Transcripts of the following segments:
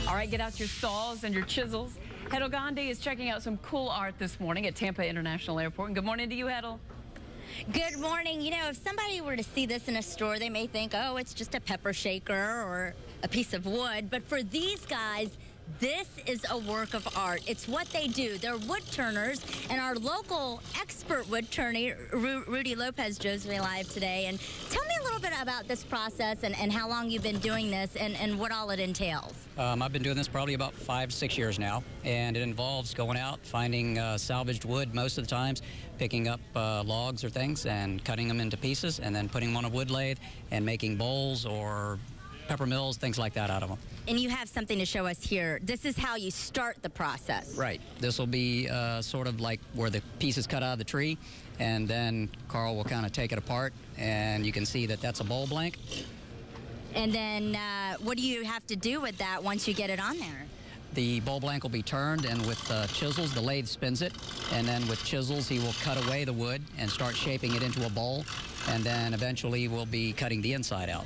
All right, get out your saws and your chisels. Hedel Gandhi is checking out some cool art this morning at Tampa International Airport. And good morning to you, Hedel. Good morning. You know, if somebody were to see this in a store, they may think, oh, it's just a pepper shaker or a piece of wood. But for these guys, this is a work of art. It's what they do. They're wood turners, and our local expert wood turner, Rudy Lopez, joins me live today. And tell me a little bit about this process and how long you've been doing this and what all it entails. I've been doing this probably about 5-6 years now, and it involves going out, finding salvaged wood most of the times, picking up logs or things and cutting them into pieces and then putting them on a wood lathe and making bowls or pepper mills, things like that out of them. And you have something to show us here. This is how you start the process. Right. This will be sort of like where the piece is cut out of the tree, and then Carl will kind of take it apart, and you can see that that's a bowl blank. And then what do you have to do with that once you get it on there? The bowl blank will be turned, and with chisels, the lathe spins it, and then with chisels, he will cut away the wood and start shaping it into a bowl, and then eventually we'll be cutting the inside out.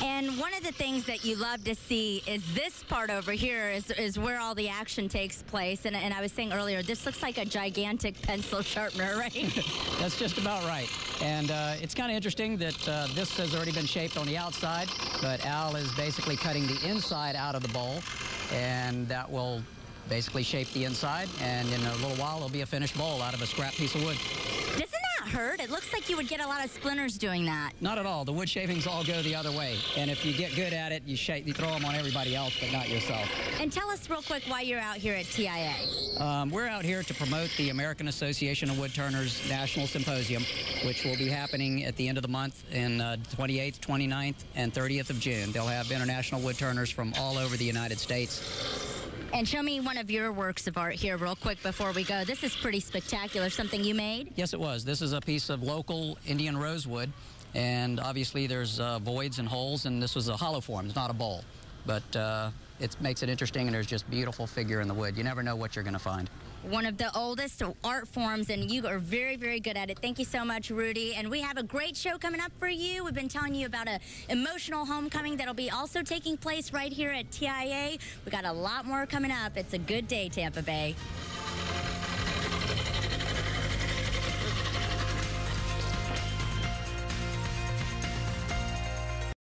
And one of the things that you love to see is this part over here is where all the action takes place. And I was saying earlier, this looks like a gigantic pencil sharpener, right? That's just about right. And it's kind of interesting that this has already been shaped on the outside, but Al is basically cutting the inside out of the bowl, and that will basically shape the inside. And in a little while, it'll be a finished bowl out of a scrap piece of wood. Doesn't that hurt? It looks like you would get a lot of splinters doing that. Not at all. The wood shavings all go the other way. And if you get good at it, you throw them on everybody else, but not yourself. And tell us real quick why you're out here at TIA. We're out here to promote the American Association of Wood Turners National Symposium, which will be happening at the end of the month in 28th, 29th, and 30th of June. They'll have international wood turners from all over the United States. And show me one of your works of art here real quick before we go. This is pretty spectacular. Something you made? Yes, it was. This is a piece of local Indian rosewood, and obviously there's voids and holes, and this was a hollow form. It's not a bowl, but it makes it interesting, and there's just beautiful figure in the wood. You never know what you're going to find. One of the oldest art forms, and you are very, very good at it. Thank you so much, Rudy. And we have a great show coming up for you. We've been telling you about an emotional homecoming that'll be also taking place right here at TIA. We got a lot more coming up. It's a good day, Tampa Bay.